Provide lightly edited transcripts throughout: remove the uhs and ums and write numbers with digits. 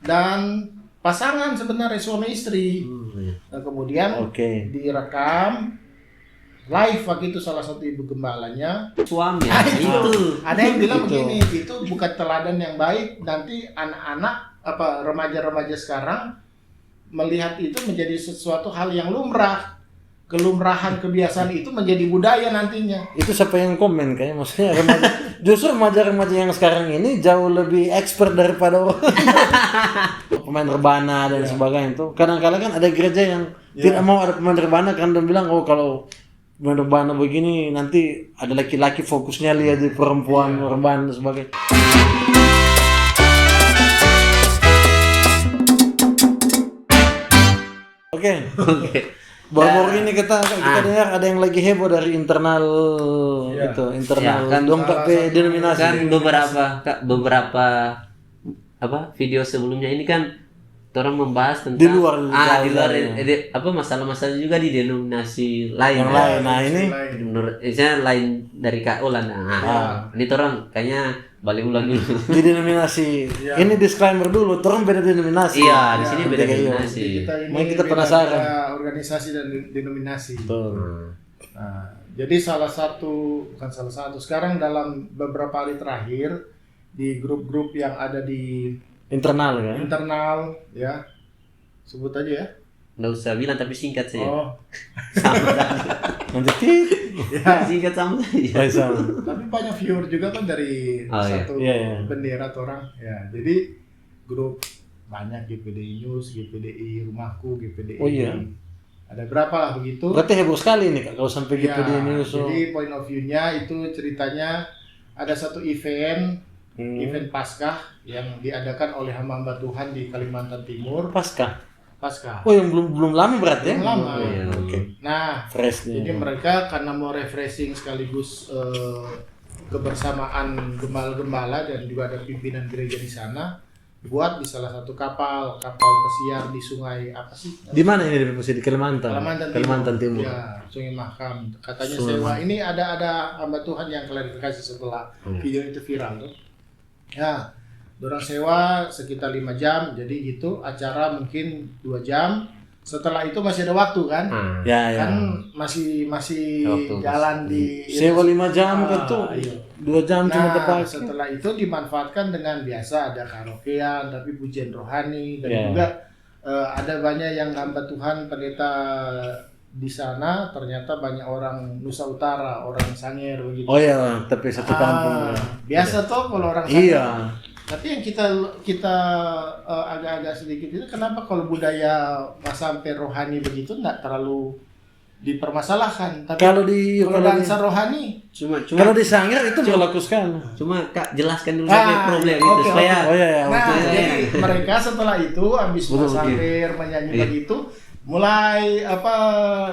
dan pasangan sebenarnya suami istri. Nah, kemudian direkam live waktu itu salah satu ibu gembalanya. Suami itu. Ada yang bilang begini, itu bukan teladan yang baik. Nanti anak-anak remaja-remaja sekarang melihat itu menjadi sesuatu hal yang lumrah. Kelumrahan kebiasaan itu menjadi budaya nantinya. Itu siapa yang komen kayaknya, maksudnya remaja. Justru remaja-remaja yang sekarang ini jauh lebih expert daripada pemain rebana dan sebagainya itu. Kadang-kadang kan ada gereja yang tidak mau ada pemain rebana kan, dan bilang kalau pemain rebana begini nanti ada laki-laki fokusnya lihat di perempuan rebana dan sebagainya. Oke. Baru ini kita dengar ada yang lagi heboh dari internal kan, dongkak denominasi. Kan beberapa video sebelumnya ini kan orang membahas tentang di luar masalah-masalah juga di denominasi lain. Yang lain. Nah, ini menurut saya lain dari KO lah. Ini orang kayaknya balik ulang dulu. Di denominasi. Ini disclaimer dulu, orang beda denominasi. Iya, di sini beda denominasi. Kita penasaran organisasi dan denominasi. Nah, jadi sekarang dalam beberapa hari terakhir di grup-grup yang ada di internal kan? Internal ya. Sebut aja ya. Nggak usah bilang tapi singkat saja. Sama saja. Singkat sama saja. Tapi banyak viewer juga kan dari satu bendera orang. Ya, jadi grup banyak GPDI News, GPDI Rumahku, GPDI. Oh iya. Ada berapa lah begitu. Berarti heboh sekali nih Kak kalau sampai GPDI News. Jadi point of view-nya itu ceritanya ada satu event Paskah yang diadakan oleh hamba Tuhan di Kalimantan Timur. Paskah. Paskah. Oh, yang belum lama berarti ya? Belum lama. Nah, freshnya. Jadi mereka karena mau refreshing sekaligus kebersamaan gembala-gembala dan juga ada pimpinan gereja di sana, buat di salah satu kapal pesiar di sungai apa sih? Di mana ini di Kalimantan? Kalimantan Timur. Ya, Sungai Mahakam. Katanya sewa. Ini ada hamba Tuhan yang klarifikasi setelah video itu viral tuh. Ya, dorang sewa sekitar 5 jam, jadi gitu acara mungkin 2 jam. Setelah itu masih ada waktu kan? Kan masih waktu, jalan di sewa 5 jam gitu. 2 jam cuma tepat. Setelah itu dimanfaatkan dengan biasa ada karaokean, tapi pujian rohani dan juga ada banyak yang hamba Tuhan pendeta di sana, ternyata banyak orang Nusa Utara, orang Sangir begitu. Oh iya, tapi satu kampung. Biasa toh kalau orang Sangir. Iya. Tapi yang kita agak-agak sedikit itu kenapa kalau budaya sampai rohani begitu enggak terlalu dipermasalahkan. Tapi kalau dansa rohani cuma kalau di Sangir itu berlaku sekali. Cuma Kak jelaskan dulu problem itu supaya. Jadi mereka setelah itu habis Sangir menyanyi begitu mulai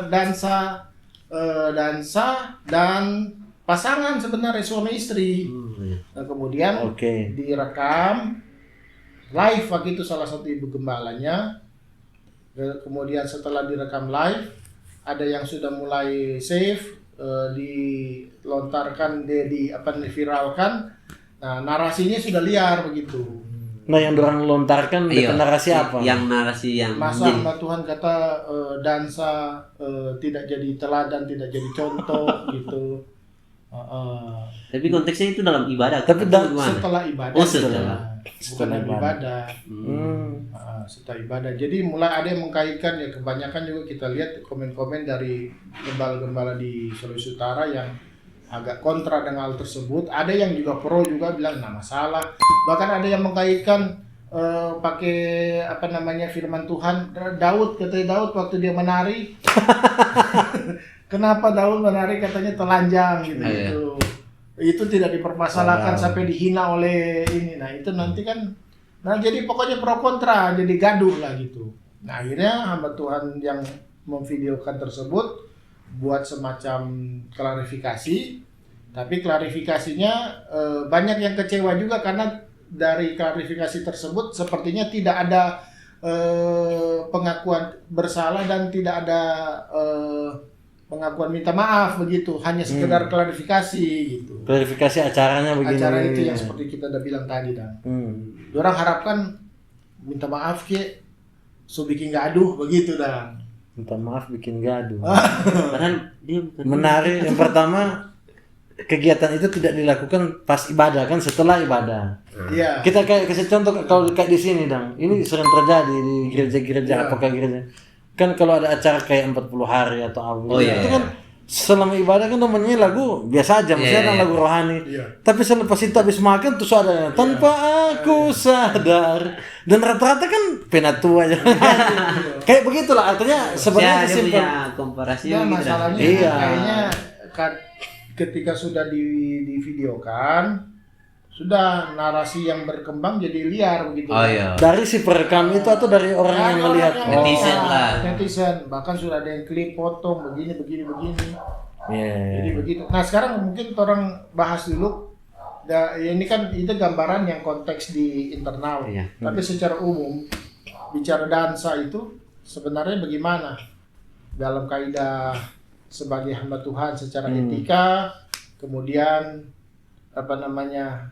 dansa dan pasangan sebenarnya suami istri. Nah, kemudian direkam live waktu itu salah satu ibu gembalanya. Kemudian setelah direkam live ada yang sudah mulai save, dilontarkan, diviralkan. Nah, narasinya sudah liar begitu. Nah, yang dorang lontarkan narasi apa? Yang narasi yang masa hamba Tuhan kata dansa tidak jadi teladan, tidak jadi contoh gitu. Tapi konteksnya itu dalam ibadah. Tapi setelah ibadah. Setelah ibadah. Setelah ibadah. Jadi mulai ada yang mengkaitkan, ya kebanyakan juga kita lihat komen-komen dari gembala-gembala di Sulawesi Utara yang agak kontra dengan hal tersebut. Ada yang juga pro juga bilang nggak masalah. Bahkan ada yang mengkaitkan pakai firman Tuhan. Katanya Daud waktu dia menari. Kenapa Daud menari katanya telanjang gitu. Itu tidak dipermasalahkan sampai dihina oleh ini. Nah, itu nanti kan jadi pokoknya pro kontra, jadi gaduh lah gitu. Nah, akhirnya hamba Tuhan yang memvideokan tersebut buat semacam klarifikasi, tapi klarifikasinya banyak yang kecewa juga karena dari klarifikasi tersebut sepertinya tidak ada pengakuan bersalah dan tidak ada pengakuan minta maaf begitu, hanya sekedar klarifikasi gitu. Klarifikasi acaranya begini. Acara itu yang seperti kita udah bilang tadi dan orang harapkan minta maaf ke, so bikin gaduh begitu dah. Minta maaf bikin gaduh. Padahal dia bukan. Menarik yang pertama, kegiatan itu tidak dilakukan pas ibadah kan, setelah ibadah. Iya. Kita kayak kasih contoh kalau kayak di sini dong. Ini sering terjadi di gereja-gereja Iya. apakah gereja. Kan kalau ada acara kayak 40 hari atau apa Oh, iya, itu iya. kan selama ibadah kan namanya lagu biasa aja, maksudnya Iya, iya. lagu rohani. Iya. Tapi selepas itu habis makan terus ada tanpa aku sadar, dan rata-rata kan penatua aja. Kayak begitulah artinya sebenarnya Dia simpel. punya komparasi Ya, gitu dah. masalahnya Iya. kayaknya ketika sudah di videokan, sudah narasi yang berkembang jadi liar begitu. Oh iya. Dari si perekam itu atau dari orang Dari yang melihat? orang Oh. Netizen lah. Netizen, bahkan sudah ada yang klip potong begini. Iya. Jadi begitu. Nah sekarang mungkin orang bahas dulu. Ini kan itu gambaran yang konteks di internal. Iya. Tapi secara umum bicara dansa itu sebenarnya bagaimana dalam kaidah sebagai hamba Tuhan secara etika, kemudian apa namanya?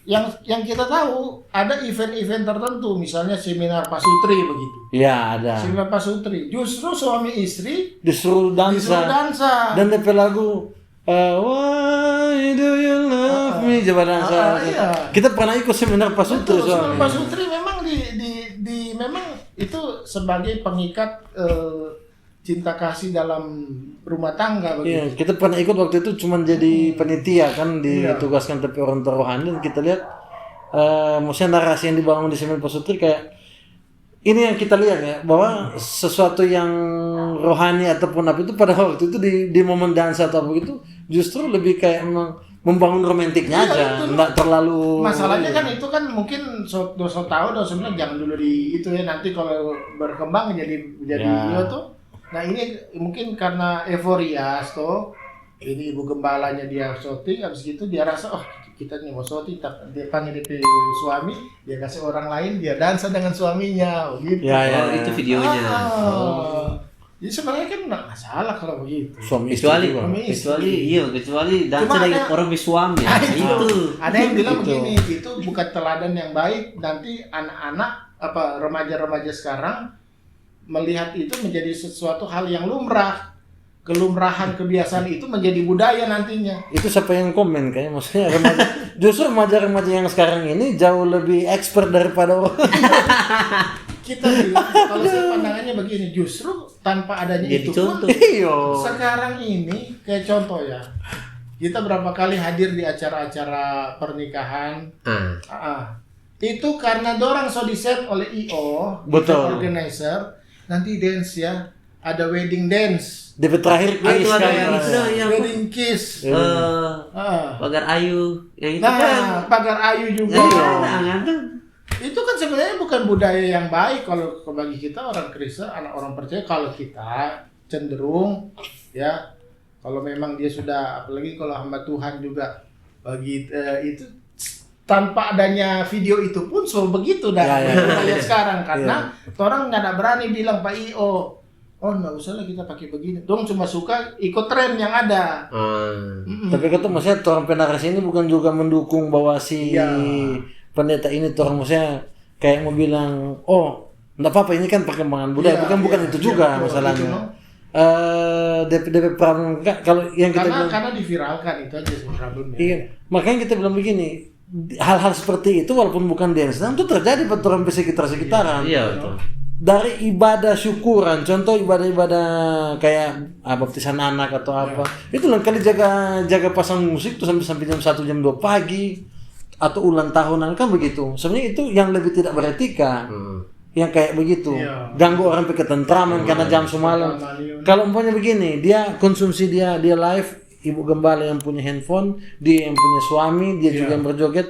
Yang kita tahu ada event-event tertentu, misalnya seminar pasutri begitu. Iya ada. Seminar pasutri, justru suami istri Disuruh disuruh dansa. dansa. Dan DP lagu Why do you love me? Coba dansa. Iya. Kita pernah ikut seminar pasutri Betul, seminar soalnya. pasutri memang memang itu sebagai pengikat cinta kasih dalam rumah tangga Iya, begitu. kita pernah ikut waktu itu cuman jadi panitia kan, Iya. ditugaskan tapi orang rohani, dan kita lihat maksudnya narasi yang dibangun di seminar pasutri kayak ini yang kita lihat ya, bahwa sesuatu yang rohani ataupun apa itu pada waktu itu di momen dansa atau apa gitu justru lebih kayak membangun romantiknya Iya, aja, itu. nggak terlalu. Masalahnya kan itu kan mungkin dosa tahu bilang jangan dulu di itu ya, nanti kalau berkembang jadi Ya. iya tuh. Nah ini mungkin karena euforia tuh, ini ibu gembalanya dia shooting, habis gitu dia rasa oh kita nih mau shooting, dia panggil DP suami, dia kasih orang lain, dia dansa dengan suaminya, gitu. Ya, ya, Oh, ya. itu videonya. Jadi sebenarnya kan nggak masalah kalau begitu. Suami istri Kecuali juga. kecuali dansa Cuma dengan ada- orang suami ya. Nah, Itu. Ada yang bilang Itu. begini, itu bukan teladan yang baik. Nanti anak-anak apa remaja-remaja sekarang melihat itu menjadi sesuatu hal yang lumrah. Kelumrahan kebiasaan itu menjadi budaya nantinya. Itu siapa yang komen kayaknya, maksudnya remaja. Justru remaja-remaja yang sekarang ini jauh lebih expert daripada orang. Kita bilang, kalau saya pandangannya begini, justru tanpa adanya Jadi itu contoh. pun Iyo. sekarang ini kayak contoh ya. Kita berapa kali hadir di acara-acara pernikahan. Itu karena dorang so di-set oleh IO, Betul. organizer, nanti dance ya, ada wedding dance, DP terakhir Ah, itu kiss ada kan. yang itu dah, yang apa? wedding kiss. Pagar Ayu yang itu kan. Nah, pagar ayu juga. Iya, kan? Itu kan sebenarnya bukan budaya yang baik kalau bagi kita orang Kristen, anak orang percaya. Kalau kita cenderung ya, kalau memang dia sudah, apalagi kalau hamba Tuhan juga bagi itu tanpa adanya video itu pun so begitu dah Ya, ya. budaya sekarang, karena orang nggak ada berani bilang Pak IO, oh nggak usah lah kita pakai begini, dong cuma suka ikut tren yang ada. Tapi kata maksudnya orang penaras ini bukan juga mendukung bahwa si Iya. pendeta ini orang maksudnya kayak mau bilang, oh enggak apa-apa ini kan perkembangan budaya, Iya, bukan iya, itu iya, juga betul, masalahnya. gitu, no? DP problem kalau yang kita bilang, Karena diviralkan itu aja sih problemnya. iya, makanya kita bilang begini, hal-hal seperti itu walaupun bukan dance, itu terjadi pada orang sekitar-sekitaran. Iya betul. Dari ibadah syukuran, contoh ibadah-ibadah kayak baptisan anak atau apa, itu lain kali jaga pasang musik tuh sampai jam 1 jam 2 pagi atau ulang tahunan kan begitu. Sebenarnya itu yang lebih tidak beretika, yang kayak begitu, Iya. ganggu orang pikir tentraman karena jam semalam. Kalau umpamanya begini, dia konsumsi dia live, ibu gembala yang punya handphone, dia yang punya suami, dia juga yang berjoget.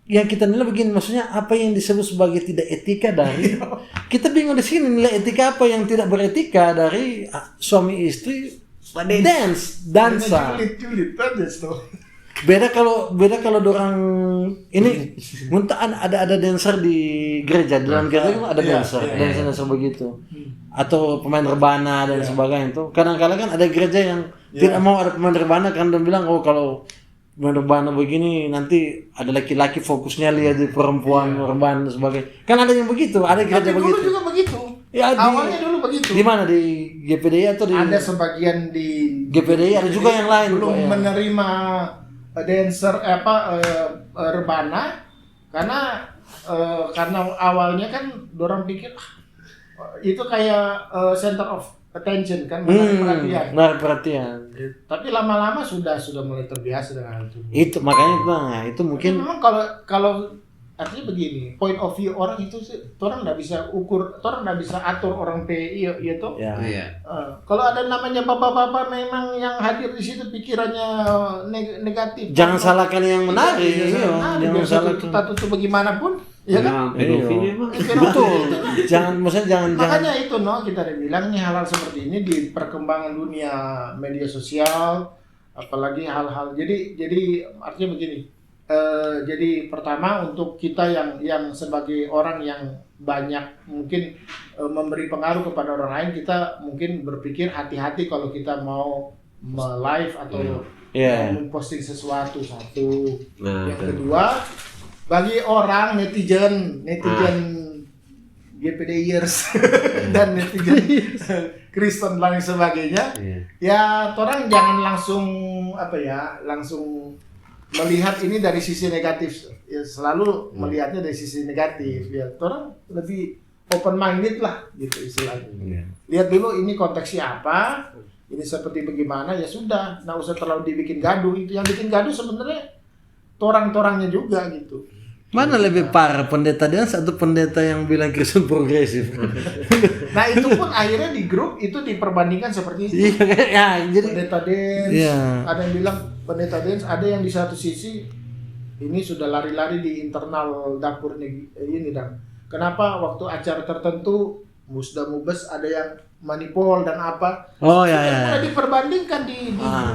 Yang kita nilai begini, maksudnya apa yang disebut sebagai tidak etika dari kita bingung di sini nilai etika apa yang tidak beretika dari suami istri dansa. Julid aja tuh. Beda kalau dorang ini muntah ada dancer di gereja, di dalam gereja kan ada dancer begitu. Atau pemain rebana dan sebagainya itu. Kadang-kadang kan ada gereja yang tidak mau ada pemain rebana kan, dan bilang oh kalau rebana begini nanti ada laki-laki fokusnya lihat di perempuan rebana dan sebagainya. Kan ada yang begitu, ada Tapi gereja dulu begitu. juga begitu. Ya, Awalnya dulu begitu. Di mana, di GPDI atau di Ada sebagian di GPDI, ada juga yang lain belum kok, ya. menerima dancer rebana karena awalnya kan dorang pikir itu kayak center of attention kan, menarik perhatian. Menarik perhatian. Tapi lama-lama sudah mulai terbiasa dengan hal itu. Itu makanya nah, itu Tapi mungkin memang kalau artinya begini, point of view orang itu sih, orang nggak bisa ukur, orang nggak bisa atur orang PI itu. ya. Iya. Kalau ada namanya bapak-bapak memang yang hadir di situ pikirannya negatif. Jangan salahkan yang menarik. Jangan Jangan salahkan. kita tutup bagaimanapun, ya kan? Pedofil memang. Betul. Jangan maksudnya jangan Makanya itu kita udah bilang nih hal-hal seperti ini di perkembangan dunia media sosial, apalagi hal-hal. Jadi artinya begini. Jadi pertama untuk kita yang sebagai orang yang banyak mungkin memberi pengaruh kepada orang lain, kita mungkin berpikir hati-hati kalau kita mau live atau memposting sesuatu satu. Yang kedua, bagi orang netizen GPDiers dan netizen Kristen dan sebagainya, ya orang jangan langsung melihat ini dari sisi negatif, ya selalu melihatnya dari sisi negatif. Ya orang lebih open minded lah gitu istilahnya. Lihat dulu ini konteksnya apa, ini seperti bagaimana, ya sudah, nggak usah terlalu dibikin gaduh. Itu yang bikin gaduh sebenarnya torang-torangnya juga gitu. mana lebih parah, pendeta Dance atau pendeta yang bilang Kristen progresif? Nah itu pun akhirnya di grup itu diperbandingkan seperti itu. Iya, jadi Pendeta Dance, Iya. ada yang bilang pendeta Dance, ada yang di satu sisi ini sudah lari-lari di internal dapur ini dan kenapa waktu acara tertentu musda mubes ada yang manipul dan apa? Oh Sudah ya. diperbandingkan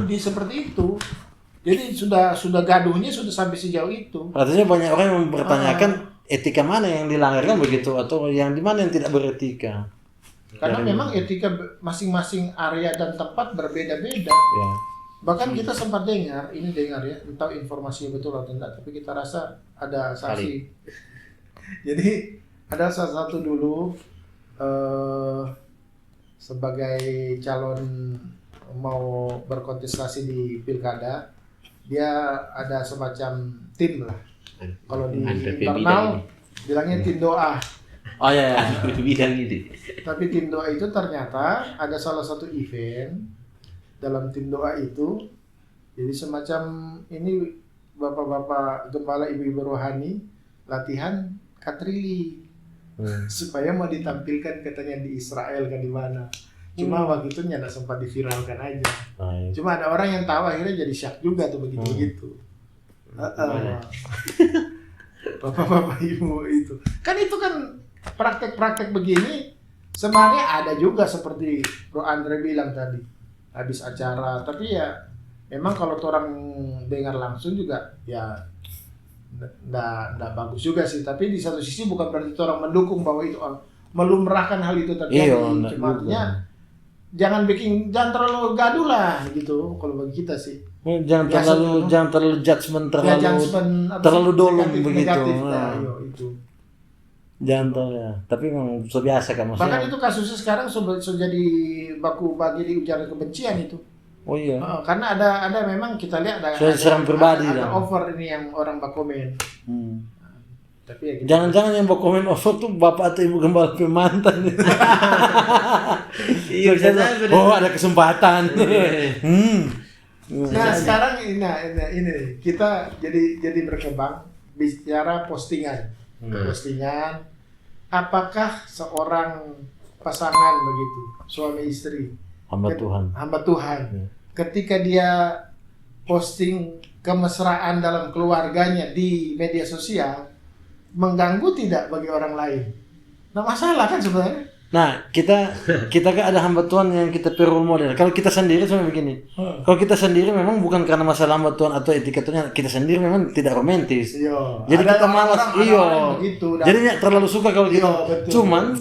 di seperti itu. Jadi sudah gaduhnya sudah sampai sejauh itu. Artinya banyak orang yang mempertanyakan etika mana yang dilanggar kan begitu atau yang di mana yang tidak beretika. Karena memang etika masing-masing area dan tempat berbeda-beda. Ya. Bahkan kita sempat dengar ya, entah informasinya betul atau tidak, tapi kita rasa ada saksi. Jadi ada salah satu dulu sebagai calon mau berkontestasi di pilkada, dia ada semacam tim lah. Kalau di internal bilangnya tim doa. Oh ya. Bidang ini. Tapi tim doa itu ternyata ada salah satu event dalam tim doa itu. Jadi semacam ini bapak-bapak gembala, ibu-ibu rohani latihan katrili supaya mau ditampilkan katanya di Israel kan di mana. Cuma waktu itu nggak sempat diviralkan aja. Cuma ada orang yang tahu akhirnya jadi syak juga tuh begitu. Bapak-bapak ibu itu. Kan itu kan praktek-praktek begini sebenarnya ada juga seperti Bro Andre bilang tadi habis acara. Tapi ya memang kalau orang dengar langsung juga ya nggak bagus juga sih. Tapi di satu sisi bukan berarti orang mendukung bahwa itu melumrahkan hal itu terjadi. Cuma artinya jangan terlalu gaduh lah gitu kalau bagi kita sih. Jangan terlalu judgement, terlalu dolong begitu. Itu. Jangan ya. Tapi memang sudah biasa kan maksudnya. Bahkan itu kasusnya sekarang sudah jadi baku bagi di ujaran kebencian itu. Oh iya. Karena ada memang kita lihat ada serang pribadi ada over ini yang orang bakomen. Tapi ya gitu. Jangan-jangan yang bakomen over tuh bapak atau ibu gembala mantan. Iya, oh ada kesempatan. Nah sekarang ini kita jadi berkembang bicara postingan. Postingan, apakah seorang pasangan begitu suami istri hamba Tuhan ketika dia posting kemesraan dalam keluarganya di media sosial mengganggu tidak bagi orang lain? Nah masalah kan sebenarnya. Nah kita kan ada hamba Tuhan yang kita role model. Kalau kita sendiri sebenarnya begini. Kalau kita sendiri memang bukan karena masalah hamba Tuhan atau etika Tuhan, kita sendiri memang tidak romantis. Jadi ada kita malas. Jadi terlalu suka kalau kita. Cuman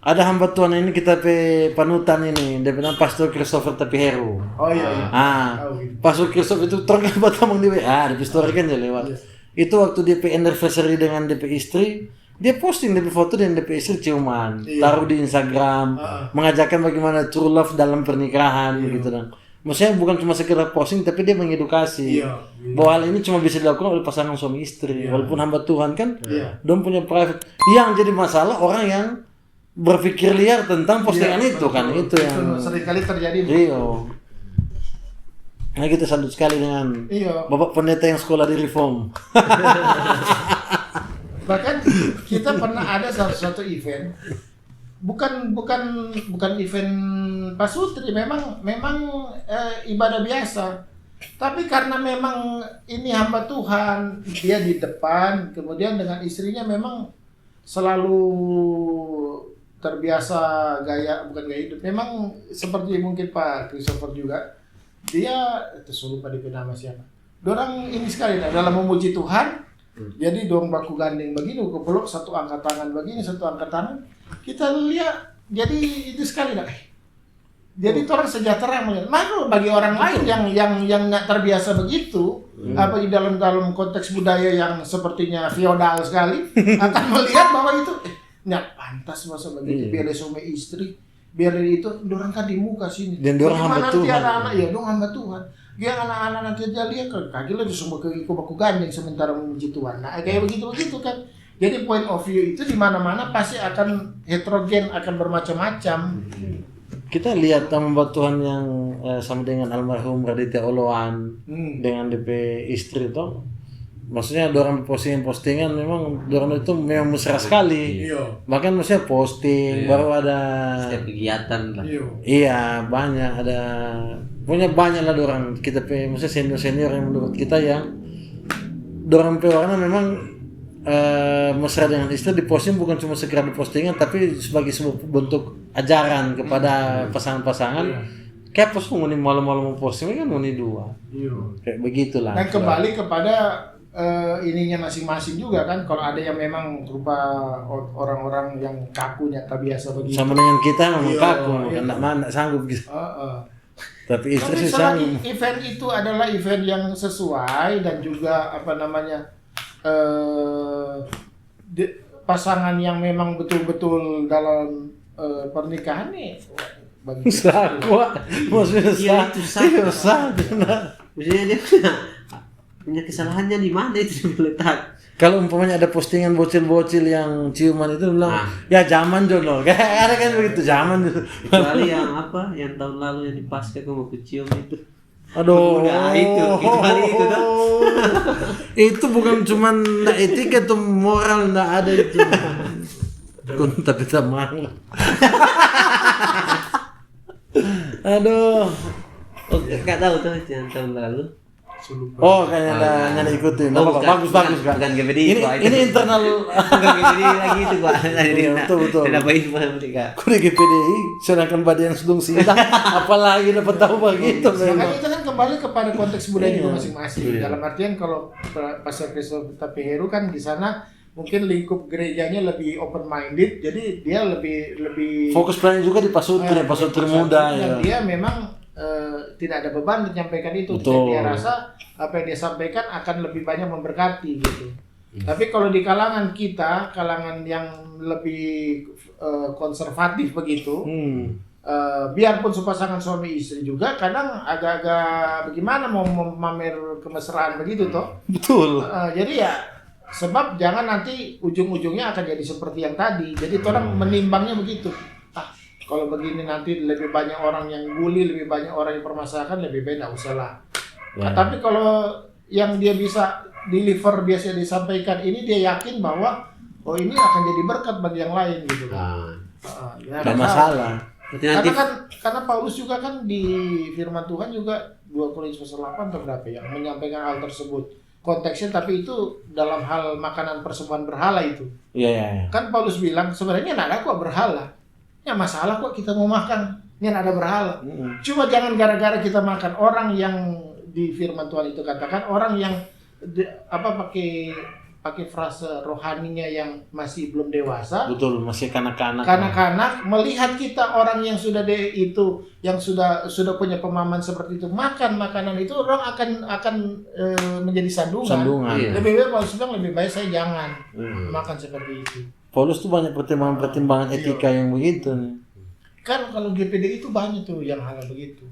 ada hamba Tuhan ini kita pe panutan ini, dia bilang Pastor Christopher Tapiheru. Oh iya. Ah, Oh, gitu. Pastor Christopher itu terang kan batamang di WA, di story kan dia lewat. Itu waktu dia pe anniversary dengan DP istri, dia posting DP foto dan DP istri ciuman, taruh di Instagram, mengajarkan bagaimana true love dalam pernikahan begitu dan. Maksudnya bukan cuma sekedar posting tapi dia mengedukasi bahwa hal ini cuma bisa dilakukan oleh pasangan suami istri. Walaupun hamba Tuhan kan, dong punya private. Yang jadi masalah orang yang berpikir liar tentang postingan itu kan, itu yang seringkali terjadi. Iya. Nah kita salut sekali dengan Bapak Pendeta yang sekolah di Reform. Bahkan kita pernah ada satu event, bukan event pasutri, memang ibadah biasa. Tapi karena memang ini hamba Tuhan, dia di depan, kemudian dengan istrinya memang selalu terbiasa bukan gaya hidup. Memang seperti mungkin Pak Christopher juga, dia lupa di nama siapa. Dorang ini sekali dalam memuji Tuhan. Jadi dong baku gandeng begini, peluk satu angkat tangan begini, satu angkat tangan. Kita lihat, jadi itu sekali dah. Jadi orang sejahtera melihat. Malu bagi orang lain yang nggak terbiasa begitu, apa di dalam konteks budaya yang sepertinya feodal sekali, akan melihat bahwa itu nggak pantas masa begitu. Biar suami istri, biar itu, orang kan di muka sini. Dan orang hamba Tuhan. Anak-anak ya, dong hamba Tuhan. Dia anak-anak nanti aja lihat kaki lo semua ke baku gandeng sementara memuji Tuhan. Nah kayak begitu kan. Jadi point of view itu di mana-mana pasti akan heterogen, akan bermacam-macam. Kita lihat hamba Tuhan yang sama dengan almarhum Raditya Oloan dengan DP istri itu, maksudnya dorang postingan memang dorang itu memang mesra sekali. Bahkan maksudnya posting baru ada setiap kegiatan lah. Iya banyak ada. Punya banyak lah dorang kita maksudnya senior yang menurut kita yang dorang warna memang mesra dengan istri diposting bukan cuma sekedar di postingan tapi sebagai sebuah bentuk ajaran kepada pasangan-pasangan. Kayak pas nguni malam-malam posting kan nguni dua. Kayak begitulah. Dan kembali kepada ininya masing-masing juga kan. Kalau ada yang memang berupa orang-orang yang kaku nyata biasa begitu. Sama dengan kita memang kaku, enggak sanggup gitu. Tapi istri sih sanggup. Event itu adalah event yang sesuai dan juga pasangan yang memang betul-betul dalam pernikahan nih maksudnya sah. Maksudnya dia punya kesalahannya di mana itu letak. Kalau umpamanya ada postingan bocil-bocil yang ciuman itu bilang ya zaman jono kayak ada kan begitu zaman itu. Kecuali yang tahun lalu yang di Pasca aku mau cium itu. Aduh, kecuali itu tuh. Itu bukan cuman nggak etika tuh moral nggak ada itu. Tapi sama. Aduh. Nggak tahu tuh yang tahun lalu. Oh kayaknya nggak ikutin. Bagus Kak. Bukan GPD. Ini internal. Bukan GPD lagi itu Pak. Betul. Kenapa info mereka? Kau di GPDI, sedangkan badan yang sedang sidang, apalagi dapat tahu begitu. Makanya itu kan kembali kepada konteks budaya juga masing-masing. Dalam artian kalau Pastor Christopher Tapiheru kan di sana mungkin lingkup gerejanya lebih open minded, jadi dia lebih fokus plannya juga di pasutri muda ya. Dia memang tidak ada beban menyampaikan itu. Dia rasa apa yang dia sampaikan akan lebih banyak memberkati gitu. Tapi kalau di kalangan kita, kalangan yang lebih konservatif begitu, biarpun pasangan suami istri juga kadang agak-agak bagaimana mau memamer kemesraan begitu toh. Betul. Jadi ya sebab jangan nanti ujung-ujungnya akan jadi seperti yang tadi. Jadi orang menimbangnya begitu. Kalau begini nanti lebih banyak orang yang bully, lebih banyak orang yang permasalahkan, lebih baik nggak usah lah. Tapi kalau yang dia bisa deliver biasa disampaikan ini, dia yakin bahwa ini akan jadi berkat bagi yang lain gitu. Tidak masalah. Karena Paulus juga kan di firman Tuhan juga 2 Korintus 8 atau berapa ya menyampaikan hal tersebut. Konteksnya tapi itu dalam hal makanan persembahan berhala itu. Iya. Kan Paulus bilang sebenarnya nggak ada kok berhala. Ya masalah kok kita mau makan, ini ada berhala. Cuma jangan gara-gara kita makan orang yang di firman Tuhan itu katakan orang yang pakai pakai frase rohaninya yang masih belum dewasa. Betul, masih kanak-kanak. Kanak-kanak melihat kita orang yang sudah yang sudah punya pemahaman seperti itu makan makanan itu, orang akan menjadi sandungan. Iya. Lebih baik Paulus bilang lebih baik saya jangan makan seperti itu. Paulus tuh banyak pertimbangan etika yang begitu nih. Kan kalau GPD itu banyak tuh yang hal begitu.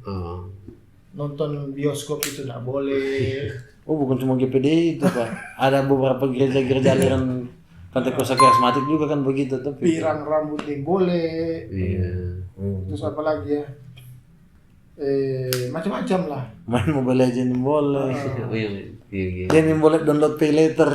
Nonton bioskop itu tidak boleh. Oh, bukan cuma GPD itu, Pak. Ada beberapa gereja-gereja aliran Pentakosta karismatik juga kan begitu tuh. Pirang rambut yang boleh. Iya. Terus apa lagi ya? Macam-macam lah. Main Mobile Legends boleh. Iya. Jangan boleh download pay later.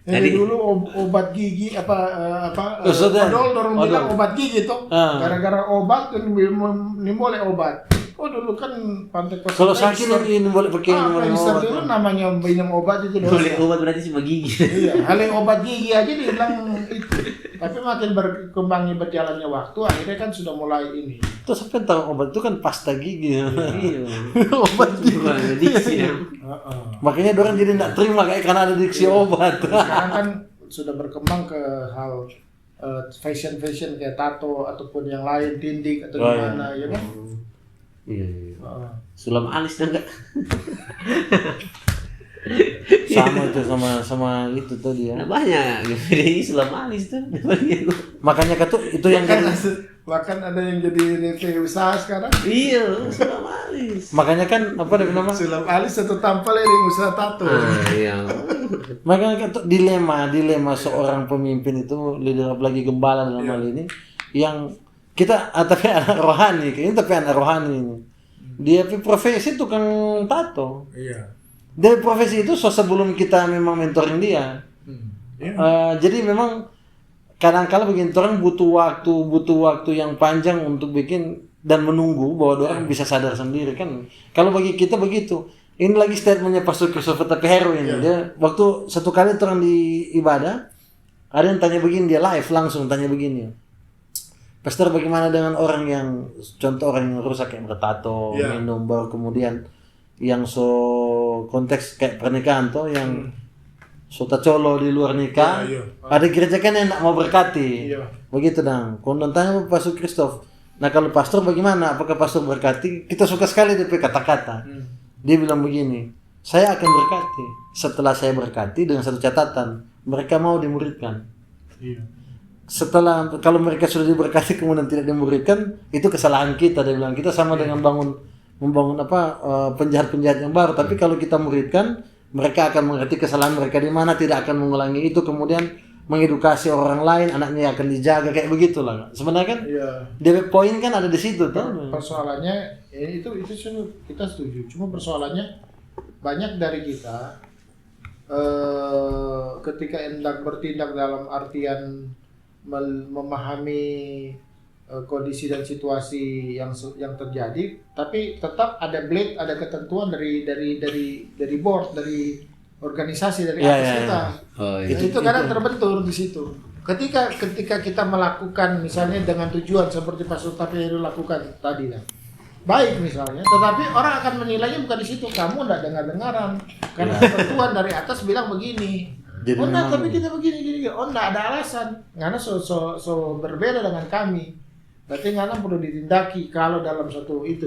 Jadi dulu obat gigi orang bilang obat gigi tuh gara-gara obat ini boleh obat. Oh dulu kan Pantai Kosta. Kalau sakit ini boleh pakai obat. Dulu namanya minum obat itu dosa. Boleh obat berarti cuma gigi. Iya, hal obat gigi aja dibilang itu. Tapi makin berkembangnya berjalannya waktu akhirnya kan sudah mulai ini. Terus apa yang tahu obat itu kan pasta gigi. Iya. Obat gigi. Makanya orang jadi tidak terima kayak karena ada diksi obat. Sekarang kan sudah berkembang ke hal fashion kayak tato ataupun yang lain, tindik atau gimana ya kan? Iya. Sulam alis dah enggak? Sama itu sama itu tuh dia. Nah, banyak GPD sulam alis tuh. Makanya itu yang bahkan ada yang jadi review usaha sekarang. Iya, sulam alis. Makanya kan apa namanya? Sulam alis satu tampal yang usaha tato. Iya. Makanya kan dilema seorang pemimpin itu, leader apalagi gembala dalam hal ini, yang kita tapi anak rohani, ini. Dia profesi tukang tato. Iya. Dari profesi itu sebelum kita memang mentoring dia. Jadi memang kadang-kala begini orang butuh waktu yang panjang untuk bikin dan menunggu bahwa orang bisa sadar sendiri kan. Kalau bagi kita begitu. Ini lagi statementnya Pastor Christopher Tapihero ini. Dia waktu satu kali orang di ibadah ada yang tanya begini, dia live langsung tanya begini. Pastor, bagaimana dengan orang yang contoh orang yang rusak kayak bertato, minum baru kemudian yang konteks kayak pernikahan tuh yang colo di luar nikah. Ada gereja kan yang nak mau berkati. Begitu dong. Kalau tanya Pastor Christoph. Nah, kalau pastor bagaimana? Apakah pastor berkati? Kita suka sekali DP kata-kata. Dia bilang begini, saya akan berkati. Setelah saya berkati dengan satu catatan, mereka mau dimuridkan. Setelah kalau mereka sudah diberkati kemudian tidak dimuridkan, itu kesalahan kita. Dia bilang kita sama dengan membangun penjahat-penjahat yang baru. Tapi kalau kita muridkan, mereka akan mengerti kesalahan mereka di mana, tidak akan mengulangi itu, kemudian mengedukasi orang lain, anaknya akan dijaga kayak begitulah. Sebenarnya kan dia poin kan ada di situ tuh. Persoalannya itu kita setuju. Cuma persoalannya banyak dari kita ketika hendak bertindak dalam artian memahami kondisi dan situasi yang terjadi, tapi tetap ada ketentuan dari board, dari organisasi, dari atas kita. Itu kadang terbentur di situ. Ketika kita melakukan misalnya dengan tujuan seperti Pak Sultan lakukan tadi lah, baik misalnya, tetapi orang akan menilainya bukan di situ. Kamu tidak dengar-dengaran karena ketentuan dari atas bilang begini. Jadi tapi kita begini. Oh, enggak ada alasan. Karena so berbeda dengan kami. Berarti karena perlu ditindaki kalau dalam satu itu.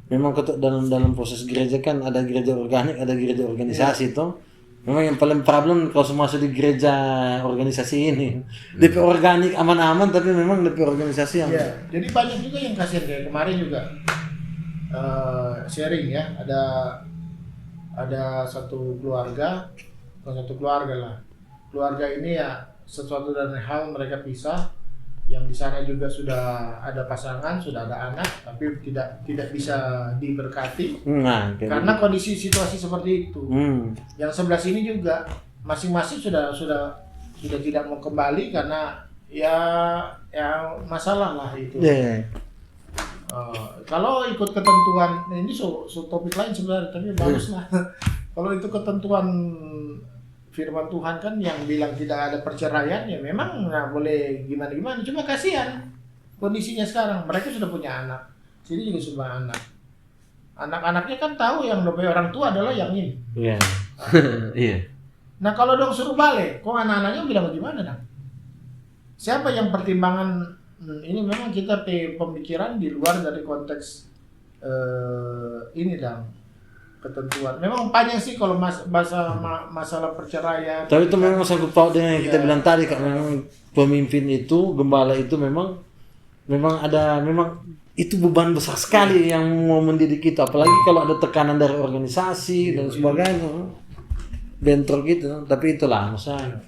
Memang dalam proses gereja kan ada gereja organik, ada gereja organisasi toh. Memang yang paling problem kalau masuk di gereja organisasi ini. DP organik aman-aman tapi memang DP organisasi yang jadi banyak juga yang kasihan kayak kemarin juga sharing ya, ada satu keluarga lah. Keluarga ini ya sesuatu dan hal mereka pisah, yang di sana juga sudah ada pasangan, sudah ada anak, tapi tidak bisa diberkati. Karena kondisi situasi seperti itu. Yang sebelah sini juga masing-masing sudah tidak mau kembali karena ya masalah lah itu. Kalau ikut ketentuan, ini topik lain sebenarnya, tapi bagus lah. Kalau itu ketentuan firman Tuhan kan yang bilang tidak ada perceraian, ya memang nggak boleh gimana-gimana. Cuma kasihan kondisinya sekarang, mereka sudah punya anak, sini juga sudah anak. anak-anaknya kan tahu yang dope orang tua adalah yang ini. Iya. Iya. Nah kalau dong suruh balik, kok anak-anaknya bilang bagaimana dong? Siapa yang pertimbangan ini memang kita pemikiran di luar dari konteks ini dong ketentuan. Memang panjang sih kalau masalah perceraian. Tapi itu memang sangkut paut dengan yang kita bilang tadi, Kak. Memang pemimpin itu, gembala itu memang itu beban besar sekali yang mau mendidik kita. Apalagi kalau ada tekanan dari organisasi dan sebagainya. Bentrok gitu. Tapi itulah maksudnya.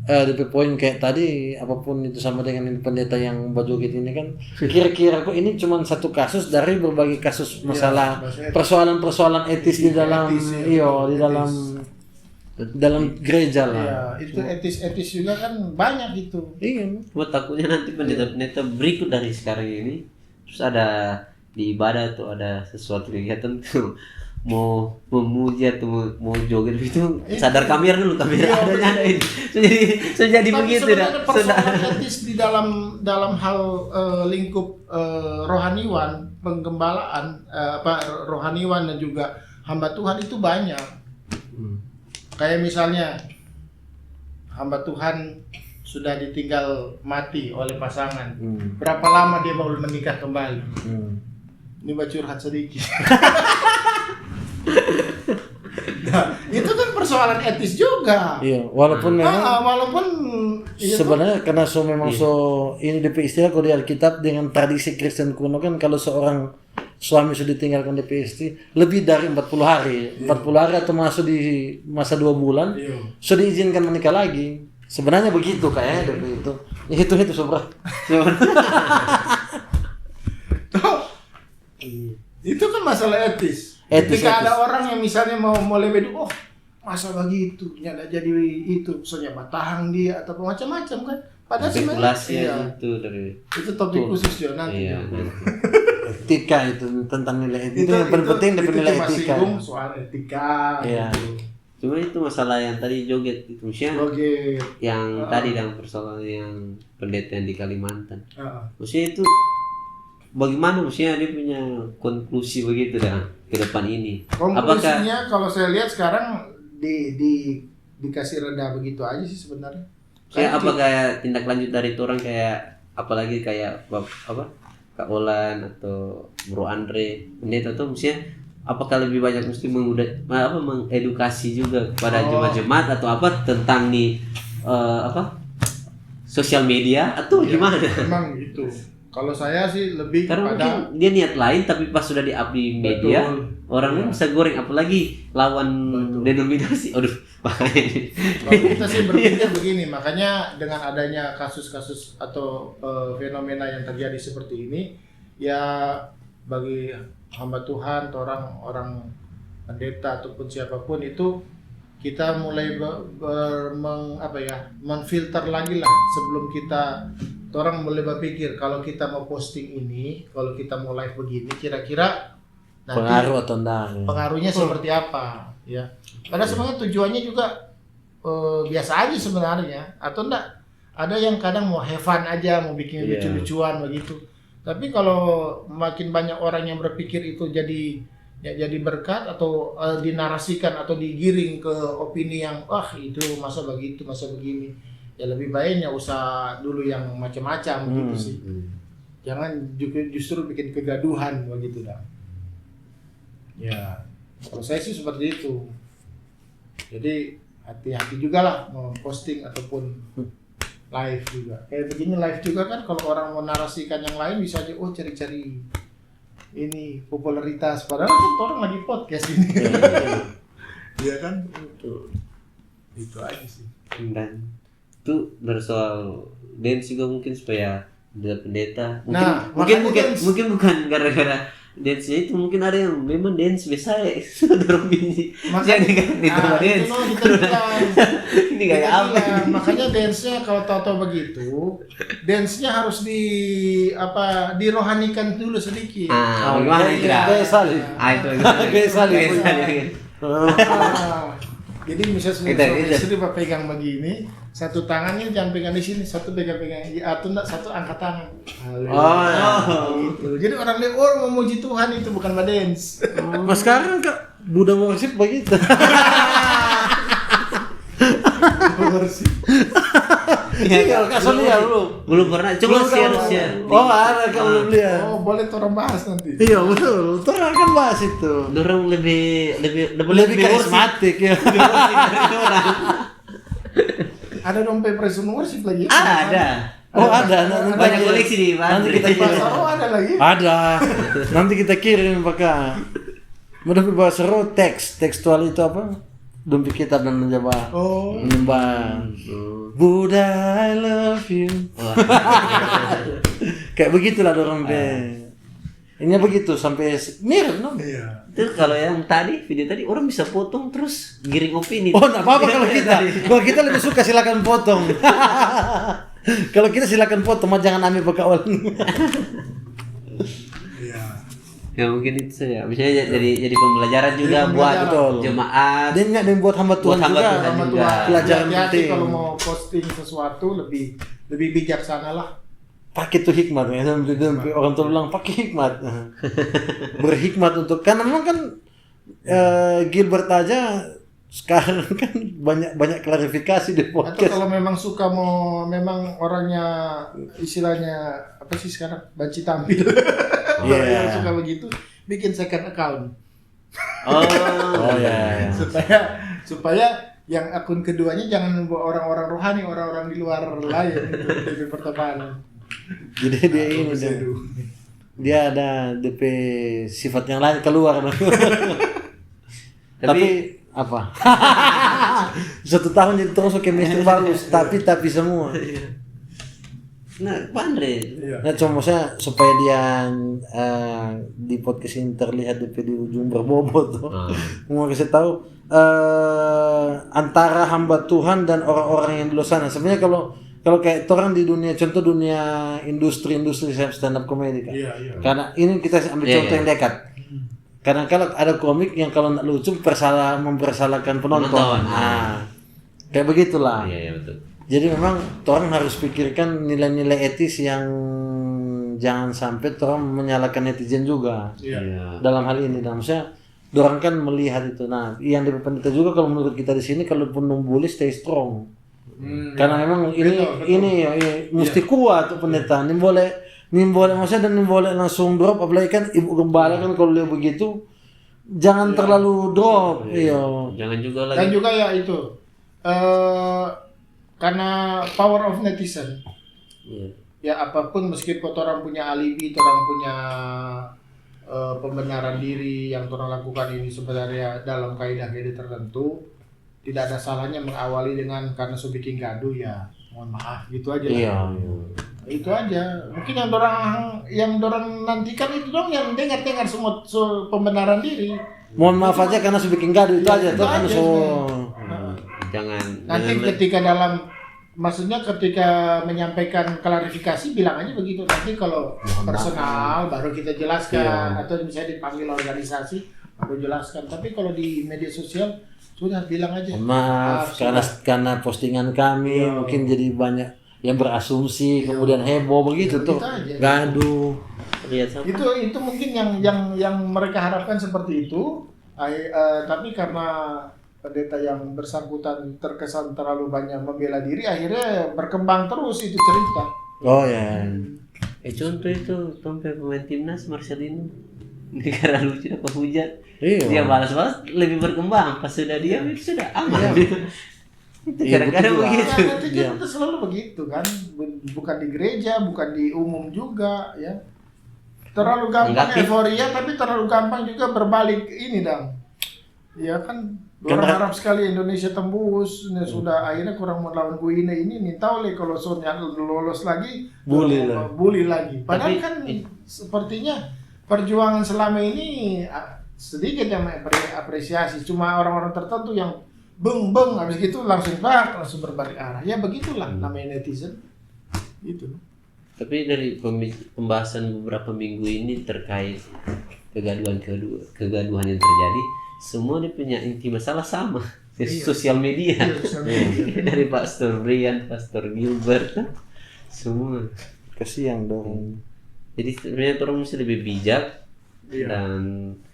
DP poin kayak tadi, apapun itu sama dengan pendeta yang berjoget ini kan, kira-kira kok ini cuma satu kasus dari berbagai kasus masalah persoalan-persoalan etis di dalam dalam gereja lah. Iya, itu etis juga kan banyak itu. Iya. Buat takutnya nanti pendeta-pendeta berikut dari sekarang ini terus ada di ibadah tuh ada sesuatu kegiatan tuh mau memuji atau mau joget itu sadar kamera dulu adanya ada ini jadi begitu dah. Persoalan etis di dalam hal lingkup rohaniwan, penggembalaan rohaniwan dan juga hamba Tuhan itu banyak. Kayak misalnya hamba Tuhan sudah ditinggal mati oleh pasangan. Berapa lama dia baru menikah kembali? Ini curhat sedikit. Nah, itu kan persoalan etis juga. Iya, walaupun memang sebenarnya karena ini DP istilah kalau di Alkitab dengan tradisi Kristen kuno kan kalau seorang suami sudah ditinggalkan DP istri lebih dari 40 hari. 40 hari atau masuk di masa 2 bulan sudah diizinkan menikah lagi. Sebenarnya begitu kayaknya DP itu. Ya, itu sobra. Itu kan masalah etis. Ketika ada orang yang misalnya mau lebih dulu, masa begitu, nyada jadi itu, misalnya batahang dia atau macam-macam kan. Padahal sebenarnya itu topik khusus ya nanti. Iya. Etika itu tentang nilai etika. Itu yang paling penting dari nilai etika. Soal etika. Iya. Cuma itu masalah yang tadi joget itu maksudnya yang tadi dalam persoalan yang pendeta yang di Kalimantan. Maksudnya itu bagaimana maksudnya dia punya konklusi begitu dah ke depan ini? Konklusinya kalau saya lihat sekarang dikasih reda begitu aja sih sebenarnya. Kayak apa kayak tindak lanjut dari itu orang kayak apalagi kayak Kak Olan atau Bro Andre pendeta tuh maksudnya apakah lebih banyak mesti mengedukasi juga kepada jemaat-jemaat atau apa tentang nih sosial media atau gimana? Memang gitu. Kalau saya sih lebih karena kepada mungkin dia niat lain tapi pas sudah di-up di media orang bisa goreng apalagi lawan denominasi. Aduh, bahaya. Kalau kita sih berpikir begini, makanya dengan adanya kasus-kasus atau fenomena yang terjadi seperti ini, ya bagi hamba Tuhan atau orang pendeta ataupun siapapun itu kita mulai menfilter lagi lah sebelum orang mulai berpikir kalau kita mau posting ini, kalau kita mau live begini, kira-kira nanti pengaruh atau enggak? Pengaruhnya seperti apa, ya? Karena sebenarnya tujuannya juga biasa aja sebenarnya, atau enggak? Ada yang kadang mau have fun aja, mau bikin lucu-lucuan begitu. Tapi kalau makin banyak orang yang berpikir itu jadi berkat atau dinarasikan atau digiring ke opini yang itu masa begitu, masa begini. Ya lebih baiknya usah dulu yang macam-macam gitu sih. Jangan justru bikin kegaduhan begitu dah. Ya, kalau saya sih seperti itu. Jadi hati-hati juga lah mau posting ataupun live juga. Kayak begini live juga kan kalau orang mau narasikan yang lain bisa aja cari-cari ini popularitas padahal kan orang lagi podcast ini. Iya kan? Itu aja sih. Dan itu bersoal dance juga mungkin supaya pendeta mungkin bukan gara-gara dance-nya itu mungkin ada yang memang dance biasa dorong biji jadi kan itu dance ini kayak apa makanya dance-nya kalau tahu-tahu begitu dance-nya harus dirohanikan dulu sedikit. Bagaimana itu dah? Kayak salib. Itu Jadi misalnya suami istri pegang begini, satu tangannya jangan pegang di sini, satu pegang atau enggak satu angkat tangan. Gitu. Jadi orang lihat memuji Tuhan itu bukan dance. Mas sekarang Kak Buddha worship begitu. Iya, Kak Sonia belum pernah. Coba share. Oh, ada Kak belum lihat. Oh, boleh orang bahas nanti. Iya, betul. Orang akan bahas itu. Dorong lebih karismatik ya. Ada dompet prison worship lagi. Ada. Oh, ada. Banyak koleksi nih, Pak. Nanti kita kirim. Ada lagi. Ada. Nanti kita kirim Pak. Dompet bahasa roh tekstual itu apa? Dompet kita dan menyembah. Menyembah. Buddha I love you. Kayak begitulah dorong ini begitu sampai mirip no? Iya. Itu kalau yang video tadi orang bisa potong terus giring opini. Oh, enggak apa-apa kalau kita. Kalau kita lebih suka silakan potong. Kalau kita silakan potong, jangan ambil bekawan. Iya. Ya mungkin itu saja. Misalnya jadi pembelajaran juga buat jemaat. Dan buat hamba Tuhan juga. Pelajaran penting. Kalau mau posting sesuatu lebih bijaksana lah. Pakai tuh hikmat ya. Orang tua bilang pakai hikmat. Berhikmat untuk karena memang kan Gilbert aja sekarang kan banyak klarifikasi di podcast. Atau kalau memang suka memang orangnya istilahnya apa sih sekarang banci tampil. Yang suka begitu bikin second account. Supaya yang akun keduanya jangan orang-orang rohani, orang-orang di luar lain itu pertemanan. Jadi dia ada DP sifat yang lain keluar. Tapi apa? 1 tahun jadi terus chemistry bagus, tapi semua. Nah, Andre. Nah, cuma saya supaya dia di podcast ini terlihat di ujung berbobot tuh. Mau kasih tahu antara hamba Tuhan dan orang-orang yang di luar sana. Sebenarnya kalau kayak orang di dunia, contoh dunia industri stand up comedy kan. Karena ini kita ambil contoh yang dekat. Karena kalau ada komik yang kalau nggak lucu mempersalahkan penonton. Kayak begitulah. Iya, betul. Jadi memang orang harus pikirkan nilai-nilai etis yang jangan sampai orang menyalahkan netizen juga. Dalam hal ini, maksudnya orang kan melihat itu. Nah, yang dari pendeta juga kalau menurut kita di sini kalaupun membuli stay strong. Karena memang ini mesti kuat tuh pendeta. Ini boleh maksudnya dan boleh langsung drop, apalagi kan ibu gembala kan kalau dia begitu jangan terlalu drop. Jangan juga lagi. Dan juga ya itu karena power of netizen. Ya apapun meskipun orang punya alibi, orang punya pembenaran diri yang orang lakukan ini sebenarnya dalam kaidah-kaidah tertentu, tidak ada salahnya mengawali dengan karena so bikin gaduh ya mohon maaf gitu aja. Itu aja. Mungkin yang dorang nantikan itu dong yang dengar semua pembenaran diri. Mohon maaf aja karena so bikin gaduh itu aja tuh kan jangan nanti ketika ketika menyampaikan klarifikasi bilang aja begitu, nanti kalau personal baru kita jelaskan atau misalnya dipanggil organisasi baru jelaskan, tapi kalau di media sosial sudah bilang aja maaf karena postingan kami mungkin jadi banyak yang berasumsi kemudian heboh begitu tuh gaduh. Itu mungkin yang mereka harapkan seperti itu, tapi karena pendeta yang bersangkutan terkesan terlalu banyak membela diri, akhirnya berkembang terus itu cerita. Contoh itu pemain timnas Marcelino negara lucu apa hujat. Dia balas-balas lebih berkembang, pas sudah diam itu sudah aman. Kadang-kadang begitu. Itu selalu begitu kan, bukan di gereja, bukan di umum juga ya. Terlalu gampang euforia, tapi terlalu gampang juga berbalik ini dong. Ya kan, orang harap sekali Indonesia tembus, sudah akhirnya kurang melawan Guinea ini minta oleh kalau soalnya lolos lagi, bully lagi. Padahal kan sepertinya perjuangan selama ini sedikit yang apresiasi, cuma orang-orang tertentu yang beng habis gitu langsung berbalik arah. Ya begitulah namanya netizen. Itu. Tapi dari pembahasan beberapa minggu ini terkait kegaduhan yang terjadi, semua dia punya inti masalah sama. sosial media. Iya, sosial media. Dari Pastor Brian, Pastor Gilbert, semua. Kasihan dong. Jadi sebenarnya orang mesti lebih bijak Iya. dan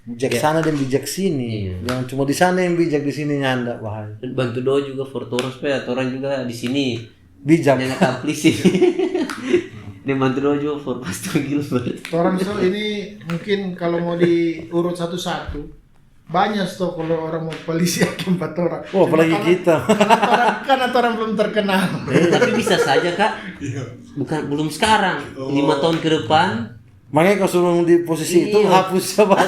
Bijak sana dan bijak sini. Iya. Jangan cuma di sana yang bijak, di sini nyanda bahaya. bantu doa juga for Torah supaya orang juga di sini Bijak. jangan kamplis sih. Dan bantu doa juga for Pastor Gilbert. Orang so ini mungkin kalau mau diurut satu-satu banyak tuh kalau orang mau polisi empat orang. Oh, apalagi kita. Karena orang belum terkenal. Tapi bisa saja kak, belum sekarang, 5 tahun ke depan. Makanya kalau suruh di posisi itu Iya. hapus sahabat.